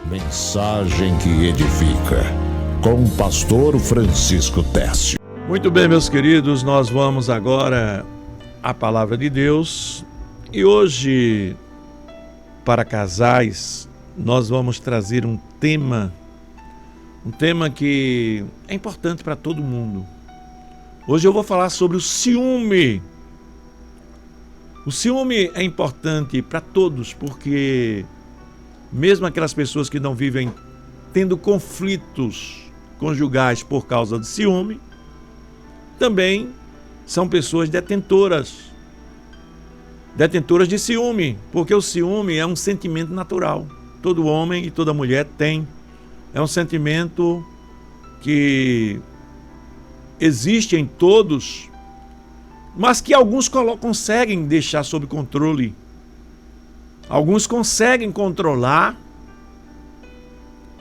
Mensagem que edifica, com o pastor Francisco Técio. Muito bem, meus queridos, nós vamos agora à palavra de Deus. E hoje, para casais, nós vamos trazer um tema que é importante para todo mundo. Hoje eu vou falar sobre o ciúme. O ciúme é importante para todos, porque mesmo aquelas pessoas que não vivem tendo conflitos conjugais por causa do ciúme, também são pessoas detentoras de ciúme, porque o ciúme é um sentimento natural. Todo homem e toda mulher tem. É um sentimento que existe em todos, mas que alguns conseguem deixar sob controle. Alguns conseguem controlar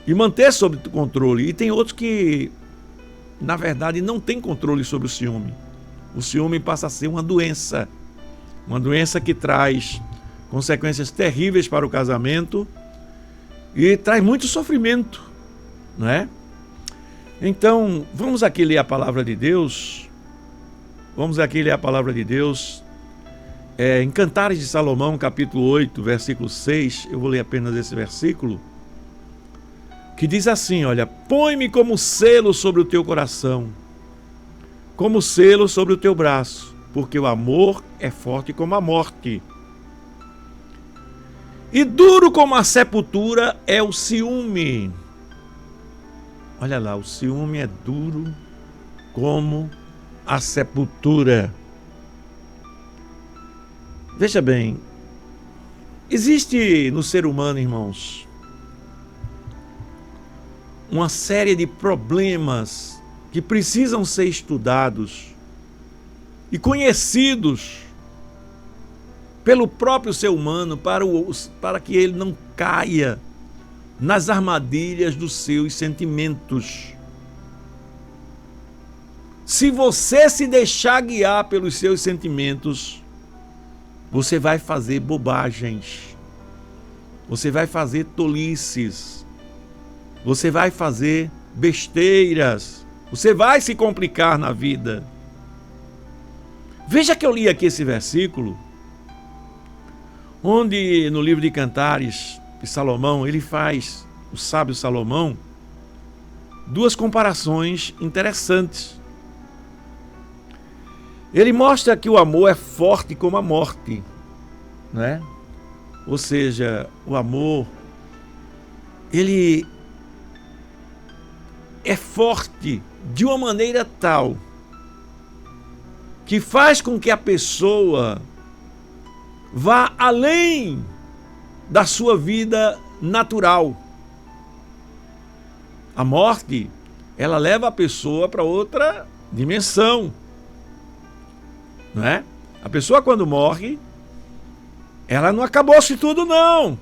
e manter sob controle. E tem outros que, na verdade, não têm controle sobre o ciúme. O ciúme passa a ser uma doença que traz consequências terríveis para o casamento e traz muito sofrimento, não é? Então, vamos aqui ler a palavra de Deus. Em Cantares de Salomão, capítulo 8, versículo 6, eu vou ler apenas esse versículo, que diz assim, olha: põe-me como selo sobre o teu coração, como selo sobre o teu braço, porque o amor é forte como a morte. E duro como a sepultura é o ciúme. Olha lá, o ciúme é duro como a sepultura. Veja bem, existe no ser humano, irmãos, uma série de problemas que precisam ser estudados e conhecidos pelo próprio ser humano para que ele não caia nas armadilhas dos seus sentimentos. Se você se deixar guiar pelos seus sentimentos, você vai fazer bobagens, você vai fazer tolices, você vai fazer besteiras, você vai se complicar na vida. Veja que eu li aqui esse versículo, onde no livro de Cantares de Salomão, o sábio Salomão, duas comparações interessantes. Ele mostra que o amor é forte como a morte, né? Ou seja, o amor, ele é forte de uma maneira tal que faz com que a pessoa vá além da sua vida natural. A morte, ela leva a pessoa para outra dimensão, não é? A pessoa, quando morre, ela não acabou-se tudo, não.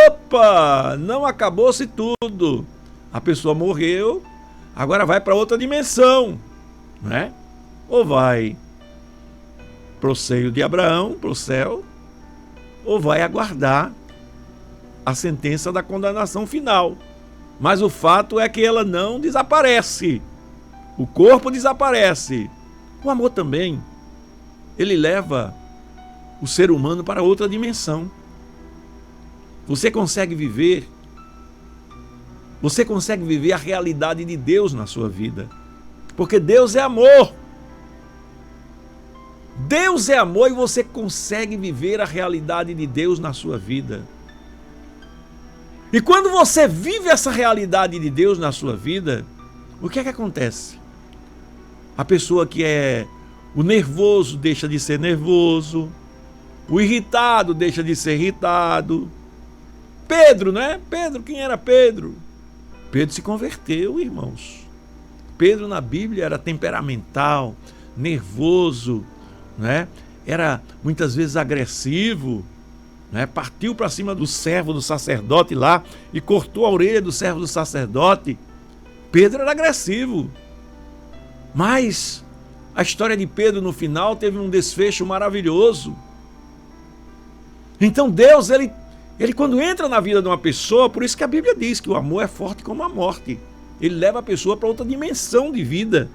Opa, não acabou-se tudo. A pessoa morreu, agora vai para outra dimensão, não é? Ou vai para o seio de Abraão, para o céu, ou vai aguardar a sentença da condenação final. Mas o fato é que ela não desaparece. O corpo desaparece. O amor também. Ele leva o ser humano para outra dimensão. Você consegue viver a realidade de Deus na sua vida. Porque Deus é amor. Deus é amor e você consegue viver a realidade de Deus na sua vida. E quando você vive essa realidade de Deus na sua vida, o que é que acontece? A pessoa que é o nervoso deixa de ser nervoso, o irritado deixa de ser irritado. Pedro, né? Pedro, quem era Pedro? Pedro se converteu, irmãos. Pedro na Bíblia era temperamental, nervoso, né? Era muitas vezes agressivo, né? Partiu para cima do servo do sacerdote lá e cortou a orelha do servo do sacerdote. Pedro era agressivo. Mas a história de Pedro no final teve um desfecho maravilhoso. Então Deus, ele Ele, quando entra na vida de uma pessoa, por isso que a Bíblia diz que o amor é forte como a morte. Ele leva a pessoa para outra dimensão de vida.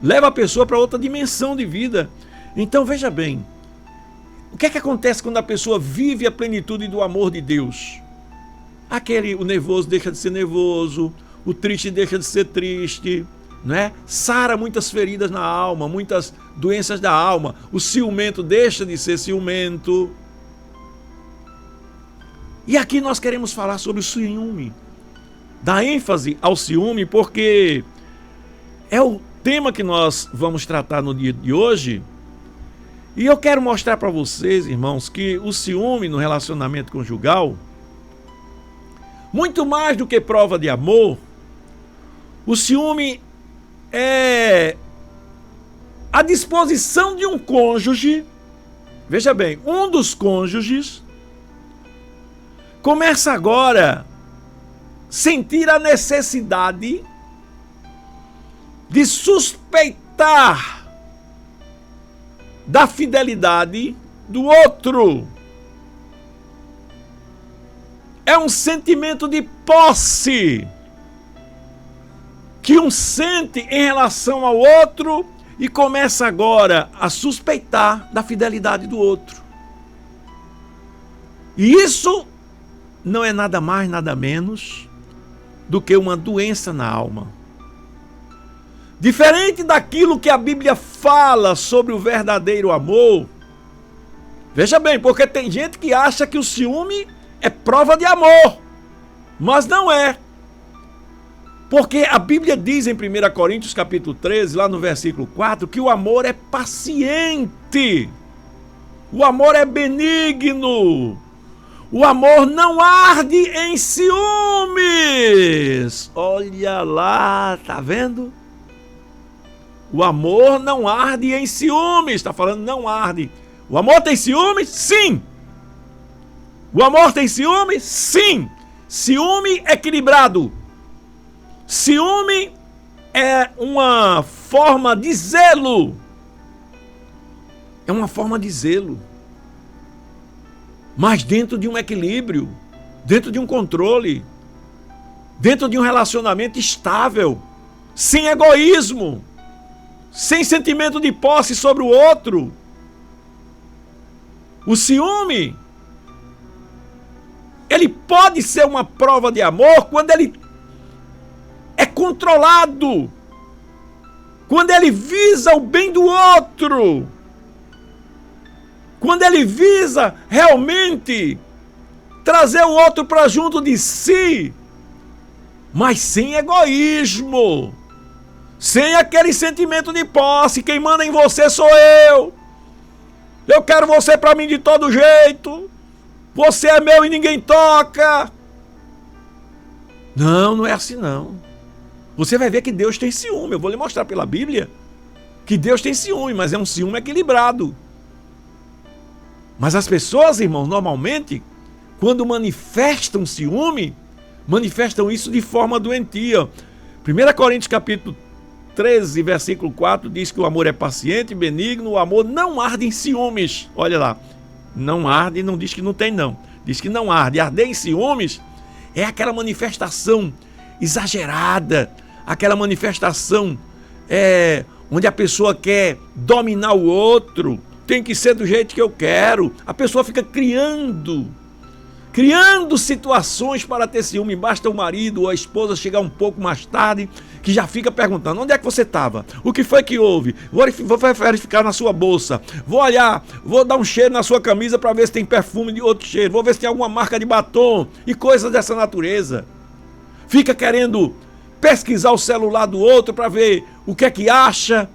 Leva a pessoa para outra dimensão de vida. Então, veja bem, o que é que acontece quando a pessoa vive a plenitude do amor de Deus? O nervoso deixa de ser nervoso, o triste deixa de ser triste, não é? Sara muitas feridas na alma, muitas doenças da alma. O ciumento deixa de ser ciumento. E aqui nós queremos falar sobre o ciúme. Dar ênfase ao ciúme porque é o tema que nós vamos tratar no dia de hoje. E eu quero mostrar para vocês, irmãos, que o ciúme no relacionamento conjugal, muito mais do que prova de amor, o ciúme é a disposição de um cônjuge. Veja bem, um dos cônjuges começa agora a sentir a necessidade de suspeitar da fidelidade do outro. É um sentimento de posse que um sente em relação ao outro e começa agora a suspeitar da fidelidade do outro. E isso não é nada mais, nada menos do que uma doença na alma. Diferente daquilo que a Bíblia fala sobre o verdadeiro amor. Veja bem, porque tem gente que acha que o ciúme é prova de amor, mas não é. Porque a Bíblia diz em 1 Coríntios capítulo 13, lá no versículo 4, que o amor é paciente, o amor é benigno, o amor não arde em ciúmes. Olha lá, tá vendo? O amor não arde em ciúmes. Está falando não arde. O amor tem ciúmes? Sim. O amor tem ciúmes? Sim. Ciúme equilibrado. Ciúme é uma forma de zelo. É uma forma de zelo. Mas dentro de um equilíbrio, dentro de um controle, dentro de um relacionamento estável, sem egoísmo, sem sentimento de posse sobre o outro. O ciúme, ele pode ser uma prova de amor quando ele é controlado, quando ele visa o bem do outro, quando ele visa realmente trazer o outro para junto de si, mas sem egoísmo, sem aquele sentimento de posse. Quem manda em você sou eu. Eu quero você para mim de todo jeito. Você é meu e ninguém toca. Não, não é assim não. Você vai ver que Deus tem ciúme. Eu vou lhe mostrar pela Bíblia que Deus tem ciúme, mas é um ciúme equilibrado. Mas as pessoas, irmãos, normalmente, quando manifestam ciúme, manifestam isso de forma doentia. 1 Coríntios capítulo 13, versículo 4, diz que o amor é paciente, benigno, o amor não arde em ciúmes. Olha lá, não arde, não diz que não tem não. Diz que não arde. Arder em ciúmes é aquela manifestação exagerada, aquela manifestação onde a pessoa quer dominar o outro, tem que ser do jeito que eu quero. A pessoa fica criando situações para ter ciúme. Basta o marido ou a esposa chegar um pouco mais tarde, que já fica perguntando: onde é que você estava? O que foi que houve? Vou verificar na sua bolsa, vou olhar, vou dar um cheiro na sua camisa para ver se tem perfume de outro cheiro, vou ver se tem alguma marca de batom e coisas dessa natureza. Fica querendo pesquisar o celular do outro para ver o que é que acha,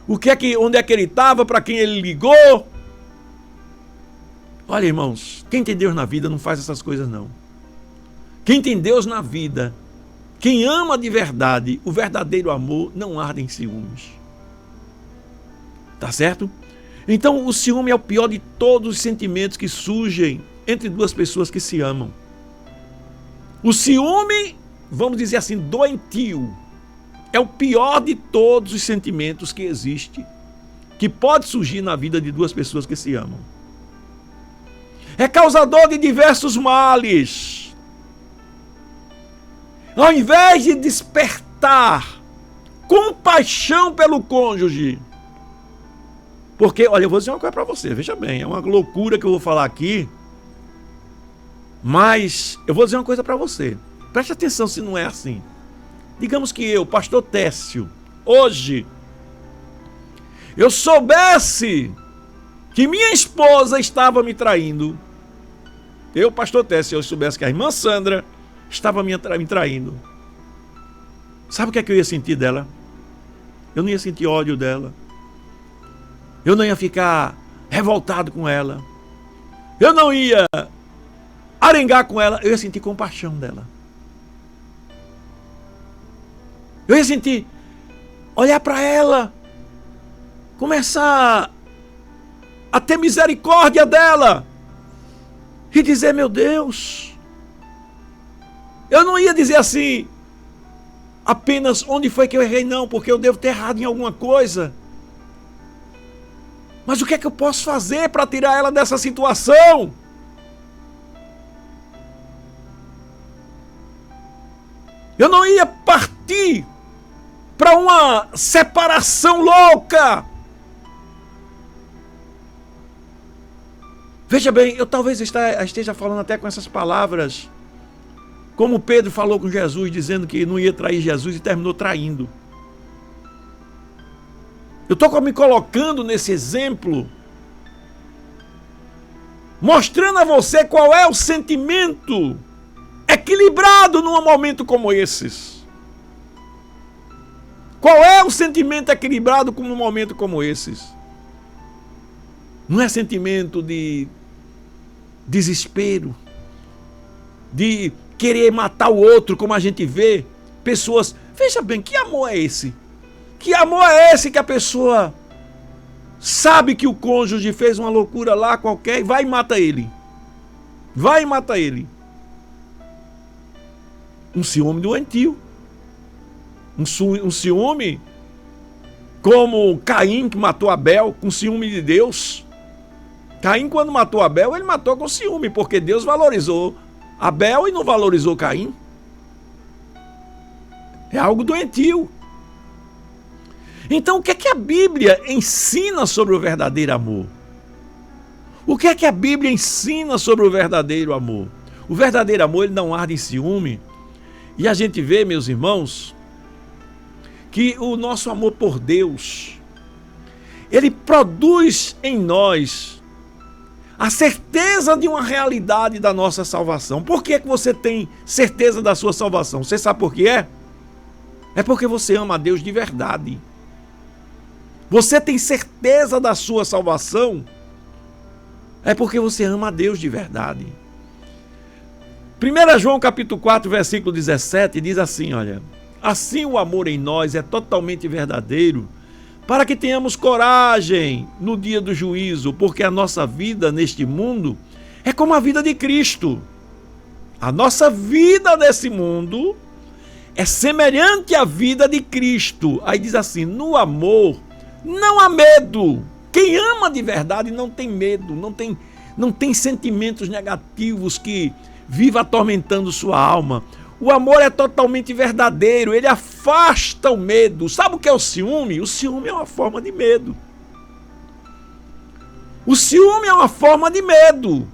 onde é que ele estava, para quem ele ligou. Olha, irmãos, quem tem Deus na vida não faz essas coisas não. Quem tem Deus na vida, quem ama de verdade, o verdadeiro amor não arde em ciúmes. Tá certo? Então o ciúme é o pior de todos os sentimentos que surgem entre duas pessoas que se amam. O ciúme, vamos dizer assim, doentio, é o pior de todos os sentimentos que existe, que pode surgir na vida de duas pessoas que se amam. é causador de diversos males. Ao invés de despertar compaixão pelo cônjuge, porque, olha, eu vou dizer uma coisa para você, veja bem, é uma loucura que eu vou falar aqui, mas eu vou dizer uma coisa para você, preste atenção se não é assim. Digamos que eu, pastor Técio, hoje, eu soubesse que minha esposa estava me traindo, eu, pastor Técio, eu soubesse que a irmã Sandra estava me traindo, sabe o que é que eu ia sentir dela? Eu não ia sentir ódio dela, eu não ia ficar revoltado com ela, eu não ia arengar com ela, eu ia sentir compaixão dela. Eu ia sentir, olhar para ela, começar a ter misericórdia dela e dizer, meu Deus. Eu não ia dizer assim, apenas onde foi que eu errei, não, porque eu devo ter errado em alguma coisa. Mas o que é que eu posso fazer para tirar ela dessa situação? Eu não ia partir para uma separação louca. Veja bem, eu talvez esteja falando até com essas palavras, como Pedro falou com Jesus, dizendo que não ia trair Jesus e terminou traindo. Eu estou me colocando nesse exemplo, mostrando a você qual é o sentimento equilibrado num momento como esses. Qual é o sentimento equilibrado num momento como esses? Não é sentimento de desespero, de querer matar o outro, como a gente vê pessoas. Veja bem, que amor é esse? Que amor é esse que a pessoa sabe que o cônjuge fez uma loucura lá qualquer e vai e mata ele? Vai e mata ele. Um ciúme doentio. Um ciúme como Caim, que matou Abel, com ciúme de Deus. Caim, quando matou Abel, ele matou com ciúme, porque Deus valorizou Abel e não valorizou Caim. É algo doentio. Então, o que é que a Bíblia ensina sobre o verdadeiro amor? O que é que a Bíblia ensina sobre o verdadeiro amor? O verdadeiro amor, ele não arde em ciúme. E a gente vê, meus irmãos, que o nosso amor por Deus, ele produz em nós a certeza de uma realidade da nossa salvação. Por que é que você tem certeza da sua salvação? Você sabe por que é? É porque você ama a Deus de verdade. Você tem certeza da sua salvação? É porque você ama a Deus de verdade. 1 João capítulo 4, versículo 17, diz assim, olha: assim o amor em nós é totalmente verdadeiro, para que tenhamos coragem no dia do juízo, porque a nossa vida neste mundo é como a vida de Cristo. A nossa vida nesse mundo é semelhante à vida de Cristo. Aí diz assim, no amor não há medo. Quem ama de verdade não tem medo, não tem sentimentos negativos que viva atormentando sua alma. O amor é totalmente verdadeiro, ele afasta o medo. Sabe o que é o ciúme? O ciúme é uma forma de medo. O ciúme é uma forma de medo.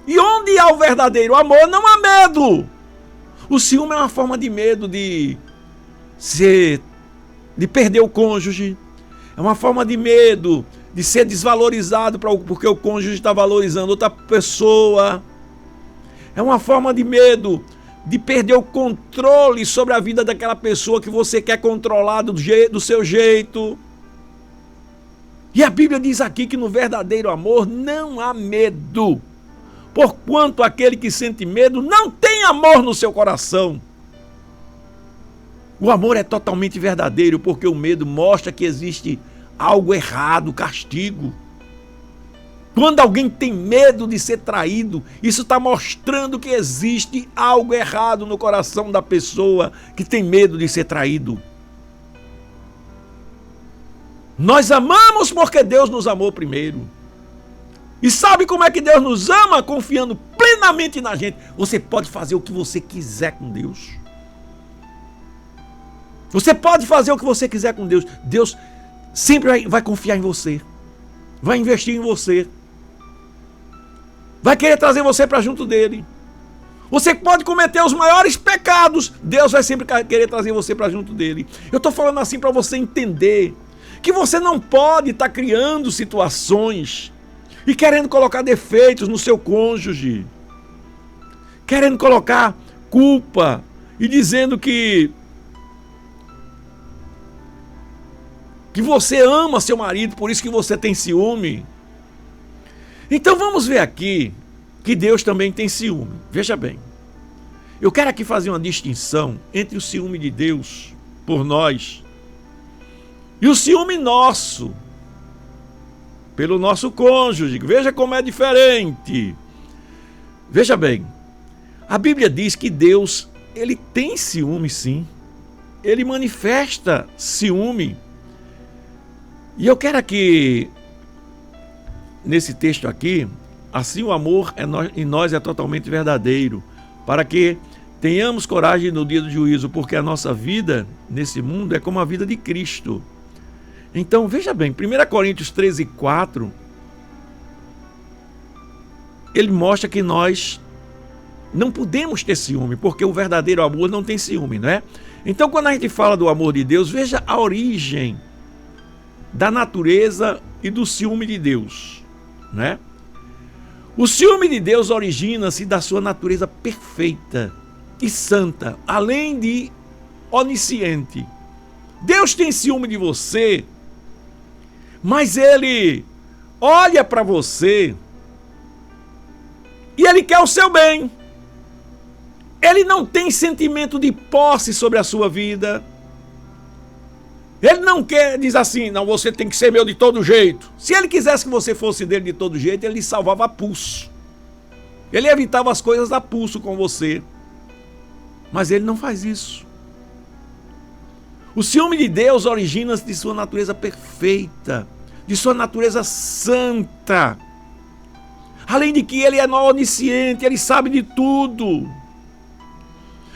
E onde há o verdadeiro amor, não há medo. O ciúme é uma forma de medo de perder o cônjuge. É uma forma de medo de ser desvalorizado porque o cônjuge está valorizando outra pessoa. É uma forma de medo de perder o controle sobre a vida daquela pessoa que você quer controlar do seu jeito. E a Bíblia diz aqui que no verdadeiro amor não há medo. Porquanto aquele que sente medo não tem amor no seu coração. O amor é totalmente verdadeiro, porque o medo mostra que existe algo errado, castigo. Quando alguém tem medo de ser traído, isso está mostrando que existe algo errado no coração da pessoa que tem medo de ser traído. Nós amamos porque Deus nos amou primeiro. E sabe como é que Deus nos ama? Confiando plenamente na gente. Você pode fazer o que você quiser com Deus. Você pode fazer o que você quiser com Deus. Deus sempre vai confiar em você. Vai investir em você. Vai querer trazer você para junto dele. Você pode cometer os maiores pecados. Deus vai sempre querer trazer você para junto dele. Eu estou falando assim para você entender que você não pode estar criando situações e querendo colocar defeitos no seu cônjuge. Querendo colocar culpa e dizendo que você ama seu marido, por isso que você tem ciúme. Então vamos ver aqui que Deus também tem ciúme. Veja bem, eu quero aqui fazer uma distinção entre o ciúme de Deus por nós e o ciúme nosso pelo nosso cônjuge. Veja como é diferente. Veja bem, a Bíblia diz que Deus, ele tem ciúme sim. Ele manifesta ciúme. E eu quero aqui, nesse texto aqui, assim o amor em nós é totalmente verdadeiro, para que tenhamos coragem no dia do juízo, porque a nossa vida nesse mundo é como a vida de Cristo. Então, veja bem, 1 Coríntios 13:4, ele mostra que nós não podemos ter ciúme, porque o verdadeiro amor não tem ciúme, não é? Então, quando a gente fala do amor de Deus, veja a origem da natureza e do ciúme de Deus, né? O ciúme de Deus origina-se da sua natureza perfeita e santa, além de onisciente. Deus tem ciúme de você, mas ele olha para você e ele quer o seu bem. Ele não tem sentimento de posse sobre a sua vida. Ele não quer, diz assim, não, você tem que ser meu de todo jeito. Se ele quisesse que você fosse dele de todo jeito, ele lhe salvava a pulso. Ele evitava as coisas a pulso com você. Mas ele não faz isso. O ciúme de Deus origina-se de sua natureza perfeita, de sua natureza santa. Além de que ele é onisciente, ele sabe de tudo.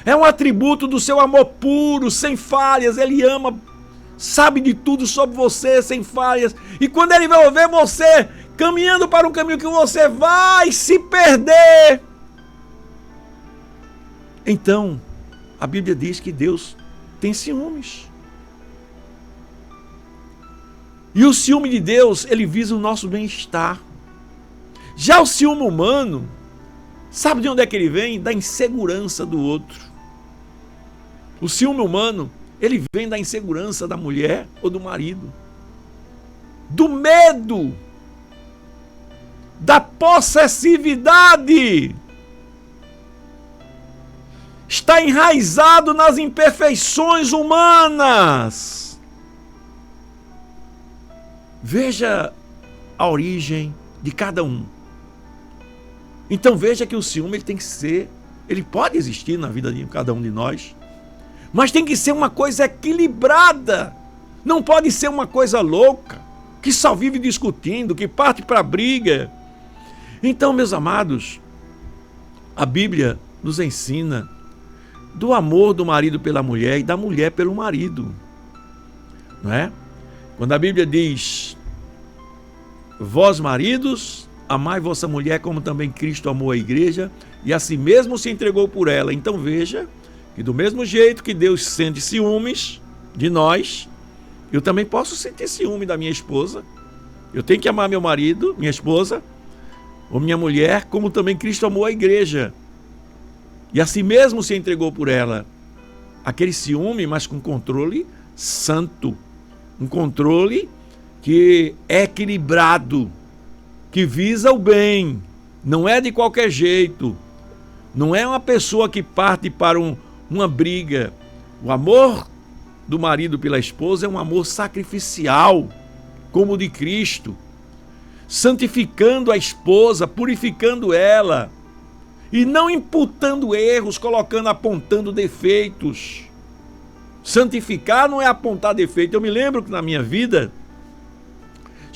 É um atributo do seu amor puro, sem falhas. Ele ama, sabe de tudo sobre você, sem falhas. E quando ele vai ver você caminhando para um caminho que você vai se perder, então a Bíblia diz que Deus tem ciúmes. E o ciúme de Deus, ele visa o nosso bem-estar. Já o ciúme humano, sabe de onde é que ele vem? Da insegurança do outro. O ciúme humano, ele vem da insegurança da mulher ou do marido, do medo, da possessividade. Está enraizado nas imperfeições humanas. Veja a origem de cada um. Então veja que o ciúme ele pode existir na vida de cada um de nós, mas tem que ser uma coisa equilibrada. Não pode ser uma coisa louca, que só vive discutindo, que parte para a briga. Então, meus amados, a Bíblia nos ensina do amor do marido pela mulher e da mulher pelo marido, não é? Quando a Bíblia diz: vós maridos, amai vossa mulher como também Cristo amou a igreja e a si mesmo se entregou por ela. Então veja que do mesmo jeito que Deus sente ciúmes de nós, eu também posso sentir ciúme da minha esposa. Eu tenho que amar meu marido, minha esposa, ou minha mulher, como também Cristo amou a igreja e a si mesmo se entregou por ela. Aquele ciúme, mas com controle santo, um controle que é equilibrado, que visa o bem, não é de qualquer jeito, não é uma pessoa que parte para uma briga. O amor do marido pela esposa é um amor sacrificial, como o de Cristo, santificando a esposa, purificando ela, e não imputando erros, apontando defeitos. Santificar não é apontar defeito. Eu me lembro que na minha vida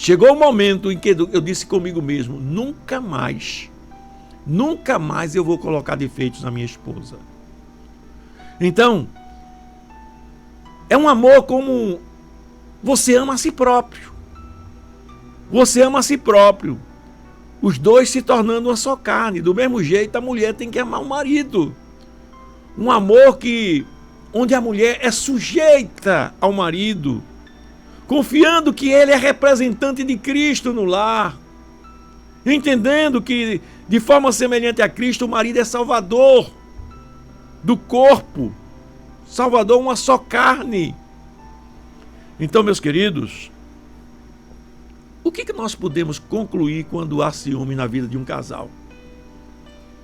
Chegou o momento em que eu disse comigo mesmo, nunca mais eu vou colocar defeitos na minha esposa. Então, é um amor como você ama a si próprio. Você ama a si próprio. Os dois se tornando uma só carne. Do mesmo jeito, a mulher tem que amar o marido. Um amor onde a mulher é sujeita ao marido, confiando que ele é representante de Cristo no lar, entendendo que, de forma semelhante a Cristo, o marido é salvador do corpo, salvador, uma só carne. Então, meus queridos, o que nós podemos concluir quando há ciúme na vida de um casal?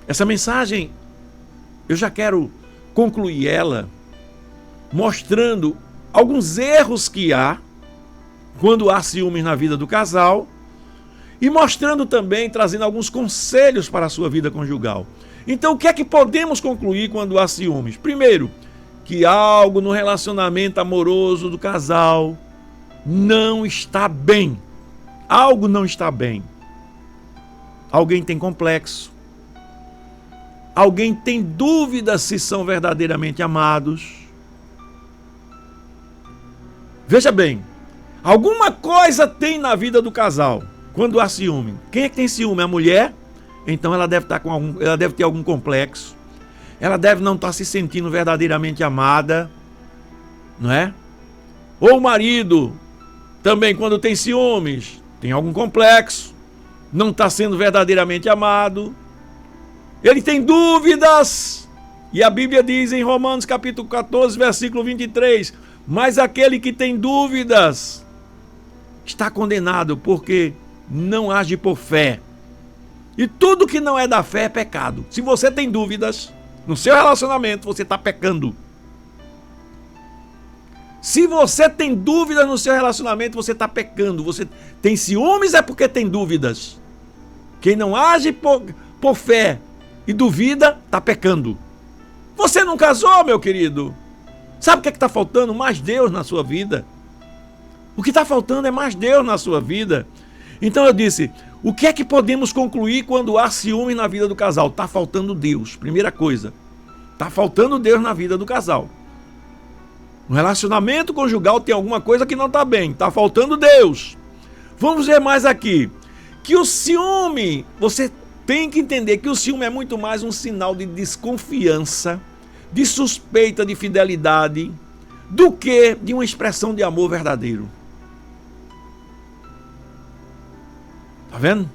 Essa mensagem, eu já quero concluir ela mostrando alguns erros que há quando há ciúmes na vida do casal e mostrando também, trazendo alguns conselhos para a sua vida conjugal. Então, o que é que podemos concluir quando há ciúmes? Primeiro, que algo no relacionamento amoroso do casal não está bem. Algo não está bem. Alguém tem complexo. Alguém tem dúvidas se são verdadeiramente amados. Veja bem, alguma coisa tem na vida do casal quando há ciúme. Quem é que tem ciúme? A mulher? Então ela deve ter algum complexo. Ela deve não estar se sentindo verdadeiramente amada, não é? Ou o marido também, quando tem ciúmes, tem algum complexo, não está sendo verdadeiramente amado. Ele tem dúvidas. E a Bíblia diz em Romanos capítulo 14, versículo 23, mas aquele que tem dúvidas está condenado porque não age por fé. E tudo que não é da fé é pecado. Se você tem dúvidas no seu relacionamento, você está pecando. Se você tem dúvidas no seu relacionamento, você está pecando. Você tem ciúmes é porque tem dúvidas. Quem não age por fé e duvida, está pecando. Você não casou, meu querido? Sabe o que está faltando? Mais Deus na sua vida. O que está faltando é mais Deus na sua vida. Então eu disse, o que é que podemos concluir quando há ciúme na vida do casal? Está faltando Deus, primeira coisa. Está faltando Deus na vida do casal. No relacionamento conjugal tem alguma coisa que não está bem. Está faltando Deus. Vamos ver mais aqui. Que o ciúme, você tem que entender que o ciúme é muito mais um sinal de desconfiança, de suspeita de fidelidade, do que de uma expressão de amor verdadeiro. Tá vendo?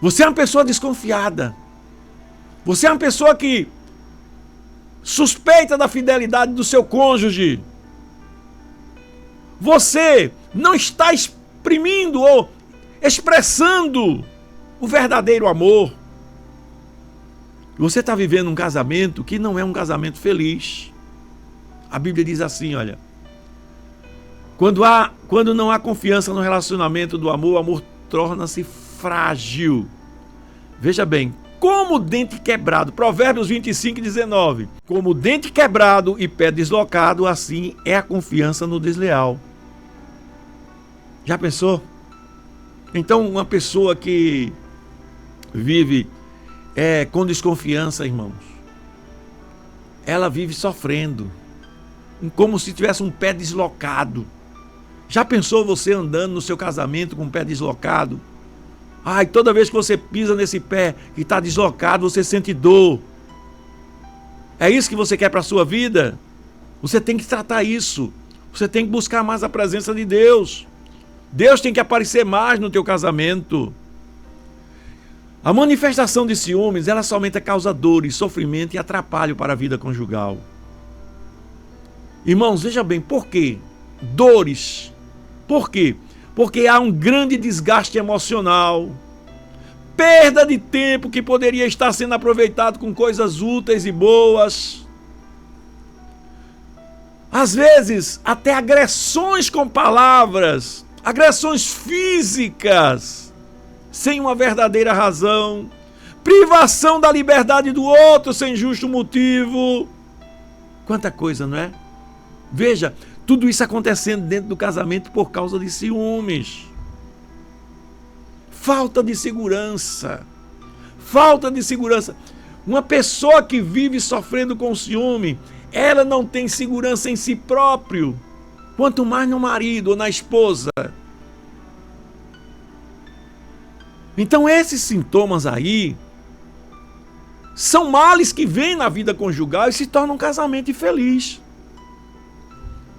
Você é uma pessoa desconfiada. Você é uma pessoa que suspeita da fidelidade do seu cônjuge. Você não está exprimindo ou expressando o verdadeiro amor. Você está vivendo um casamento que não é um casamento feliz. A Bíblia diz assim, olha, quando não há confiança no relacionamento do amor, o amor torna-se frágil. Veja bem, como dente quebrado, Provérbios 25, 19. Como dente quebrado e pé deslocado, assim é a confiança no desleal. Já pensou? Então, uma pessoa que vive com desconfiança, irmãos, ela vive sofrendo, como se tivesse um pé deslocado. Já pensou você andando no seu casamento com o pé deslocado? Ai, toda vez que você pisa nesse pé que está deslocado, você sente dor. É isso que você quer para a sua vida? Você tem que tratar isso. Você tem que buscar mais a presença de Deus. Deus tem que aparecer mais no teu casamento. A manifestação de ciúmes, ela somente causa dores, sofrimento e atrapalho para a vida conjugal. Irmãos, veja bem, por quê? Dores. Por quê? Porque há um grande desgaste emocional, perda de tempo que poderia estar sendo aproveitado com coisas úteis e boas. Às vezes, até agressões com palavras, agressões físicas, sem uma verdadeira razão, privação da liberdade do outro sem justo motivo. Quanta coisa, não é? Veja, tudo isso acontecendo dentro do casamento por causa de ciúmes. Falta de segurança. Falta de segurança. Uma pessoa que vive sofrendo com ciúme, ela não tem segurança em si próprio. Quanto mais no marido ou na esposa. Então esses sintomas aí são males que vêm na vida conjugal e se tornam um casamento infeliz.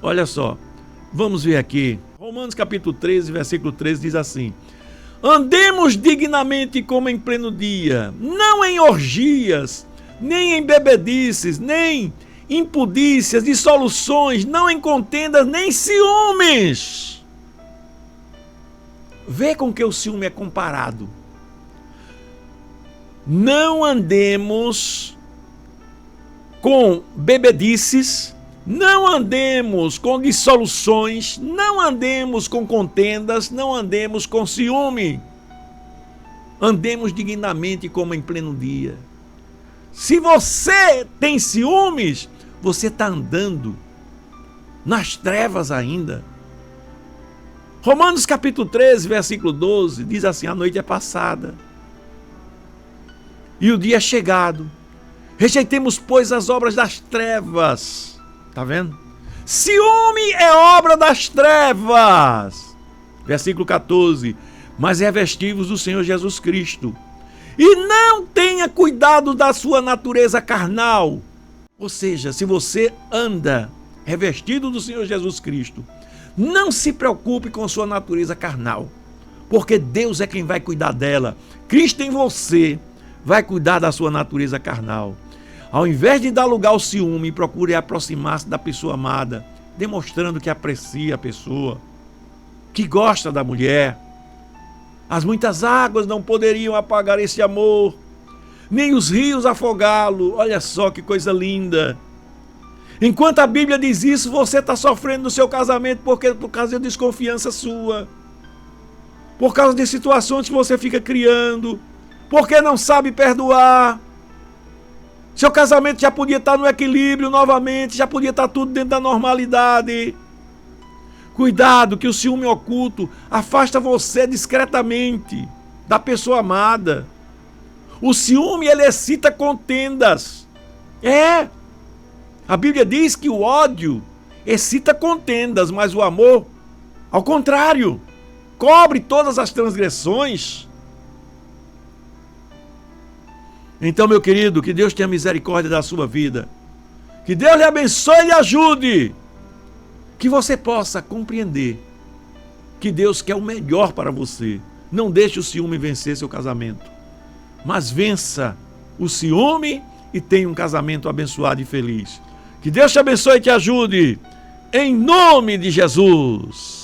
Olha só, vamos ver aqui. Romanos capítulo 13, versículo 13 diz assim: andemos dignamente como em pleno dia, não em orgias, nem em bebedices, nem impudícias, dissoluções, não em contendas, nem ciúmes. Vê com que o ciúme é comparado. Não andemos com bebedices, não andemos com dissoluções, não andemos com contendas, não andemos com ciúme. Andemos dignamente como em pleno dia. Se você tem ciúmes, você está andando nas trevas ainda. Romanos capítulo 13, versículo 12, diz assim: a noite é passada e o dia é chegado. Rejeitemos, pois, as obras das trevas. Está vendo? Ciúme é obra das trevas. Versículo 14. Mas revesti-vos do Senhor Jesus Cristo. E não tenha cuidado da sua natureza carnal. Ou seja, se você anda revestido do Senhor Jesus Cristo, não se preocupe com sua natureza carnal. Porque Deus é quem vai cuidar dela. Cristo em você vai cuidar da sua natureza carnal. Ao invés de dar lugar ao ciúme, procure aproximar-se da pessoa amada, demonstrando que aprecia a pessoa, que gosta da mulher. As muitas águas não poderiam apagar esse amor, nem os rios afogá-lo. Olha só que coisa linda. Enquanto a Bíblia diz isso, você está sofrendo no seu casamento por causa de desconfiança sua, por causa de situações que você fica criando, porque não sabe perdoar. Seu casamento já podia estar no equilíbrio novamente, já podia estar tudo dentro da normalidade. Cuidado, que o ciúme oculto afasta você discretamente da pessoa amada. O ciúme, ele excita contendas. A Bíblia diz que o ódio excita contendas, mas o amor, ao contrário, cobre todas as transgressões. Então, meu querido, que Deus tenha misericórdia da sua vida. Que Deus lhe abençoe e lhe ajude. Que você possa compreender que Deus quer o melhor para você. Não deixe o ciúme vencer seu casamento, mas vença o ciúme e tenha um casamento abençoado e feliz. Que Deus te abençoe e te ajude. Em nome de Jesus.